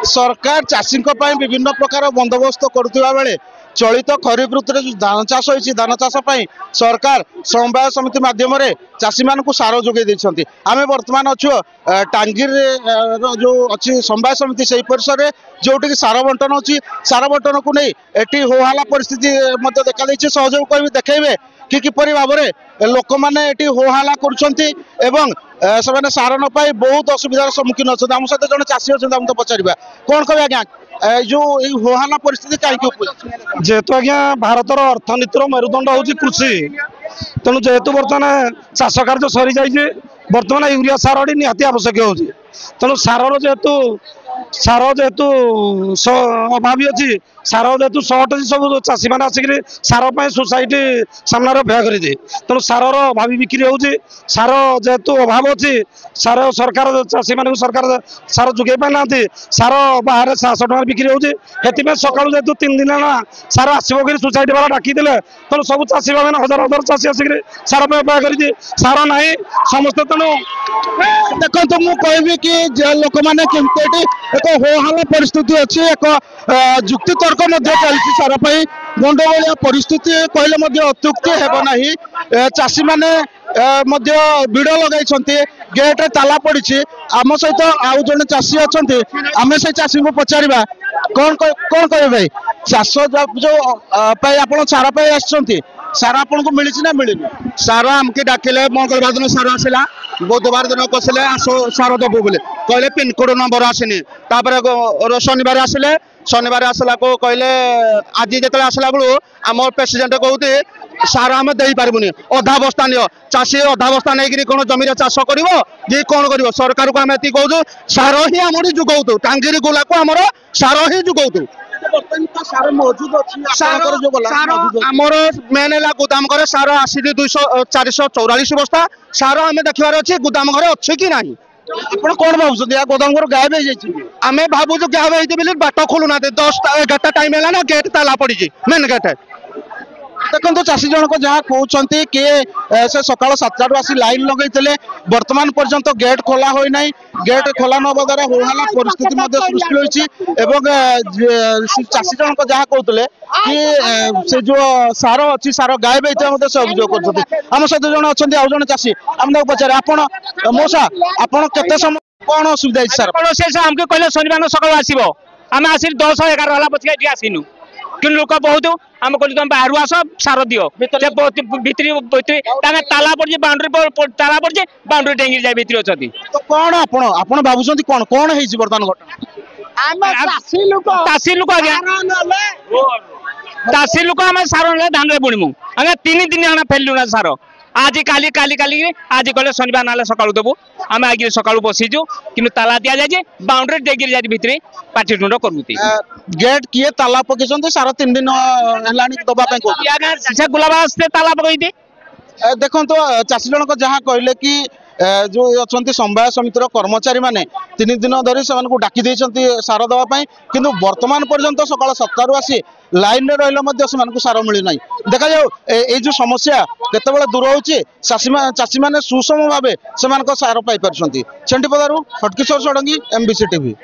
सरकार चाषी विभिन्न प्रकार बंदोबस्त करुवा बेले चलित खरीफ ऋतु जो धान चाष होती धान चाष सरकार समवाय समिति मध्यम चाषी मान सार जोगे देते आम बर्तमान अच्छु टांगीर जो अच्छी समवाय समिति से परिसर में जोटि सार बंटन अच्छी सार बंटन को नहीं एटी होहाला परिस्थिति देखा सहयोग कर देखिए कि किपरि भाव में लोक मैंने होहाला कर सार न पाई बहुत असुविधार सम्मुखीन अच्छा आम सहित जन चाषी अच्छा तो पचार कौन कह आज्ञा जो होहाला परिस्थिति कहीं जेहेतु आज्ञा भारतर अर्थनीतिर मेरुदंड हूँ कृषि तेणु जेहेतु बर्तमान चाष कार्य सरी जाइए बर्तमान यूरिया सार निहाती आवश्यक हो तेणु सार जेहेतु अभावी अच्छी सार जेहेतु सर्ट अच्छी सब चाषी मैंने आसिक सार सोसाइटी सामने व्यय करेंगे तेणु सार अभावी बिक्री हो सार जेहेतु अभाव अच्छी सार सरकार चाषी मान सरकार सार जोगे पाना सार बाहर 700 टଙ୍କା बिक्री हो सका जेहेतु 3 दिन सार आसो सोसाइटी वाला डाकी तेणु सब चाषी भाई हजार हजार चाषी आसिक सार व्यय कर सार ना समस्ते तेणु देखो मुझे कि लोक मैंने एक होहाला परिस्थिति अच्छी एक जुक्ति तर्क चलती सार गंडगोलिया परिस्थिति कहले अत्युक्ति हेना चाषी मैंने भिड़ लगे गेट ताला पड़ी आम सहित आउ जड़े चाषी अच्छा आम से चाषी को पचार कौन कहे भाई चाष जो आप सार सार आपन को मिली ना मिली सार आमके डाकिले मंगलवार दिन सार आसला बुधवार दिन कसले आसो सार दबु बोले कहले पिनकोड नंबर आसनी शनिवार आसिले शनिवार आसला को कहले आज जो आसला बेलू आम प्रेसिडेंट कहते सार आम दे पार्बुनि अधा बस्ता नि चाषी अधा बस्ता नहीं कौन जमीन चाष कर कौन कर सरकार को आम ये कहूँ सार ही आम जुगौतु टांगीरी गोला को आमर सार ही जुगौतु आमर मेन है गोदाम घरे सार आसी 444 बस्ता सार आम देखार अच्छे गोदाम घरे अच्छे कि ना आप कौन भाव गोदाम घर गायब आम भावुँ गायब होती बाट खोलुना 10-11 टाइम है ना गेट ताला पड़ी मेन गेट देखो चाषी जनक जहाँ कहते किए से सकाल 7 आसी लाइन लगे बर्तमान पर्यंत गेट खोला होना गेट खोला नवा द्वारा होहाला परिस्थिति सृष्टि होती चाषी जनक जहाँ कहते कि से जो सार अच्छी सार गायब होता से अभियोग करम सहित जन अच्छा आउ जन चाषी आम पचारे आप मौसा आपड़ केते समय कौन असुविधा सर आमको कहले शनिवार सकाल आसो आम आसी 10-11 बजे ये आसनु कि लोक बहुत आम कहूँ तुम बाहर आस सार दियो भितरी ताला पड़ी बाउंड्री ताला पड़ी बाउंड्री डेंगी जाए भितर अच्छा कौन आप भावुं कौन कौन है बर्तमान घटना चाषी लोक आज्ञा चाषी लोक आम सार ना धान बुणमु आगे 3 दिन आना फेलु ना सार आज काली काली काली आज कहले शनिवार ना सका देवु आम आगे सका बसीचु कि ताला दि जाए बाउंड्री डेगी जाए भितर पाठिटुंड करुती गेट किए ताला पकड़ सार 3 दिन है गुलाब ताला पकई देखो चाषी जनक जहाँ कहले कि जो अच्छा समवाय समितिर कर्मचारी माने 3 दिन धरी से डाकी देते सार देवाई किंतु वर्तमान पर्यंत सकाल 7 आसी लाइन में रही सार मिलना देखा जाऊ ये जो समस्या केतबेले दूर होची चाषी मैंने सुषम भाव से सार पाई छेन्टीपदारू हटकिशोर षडंगी MBC TV।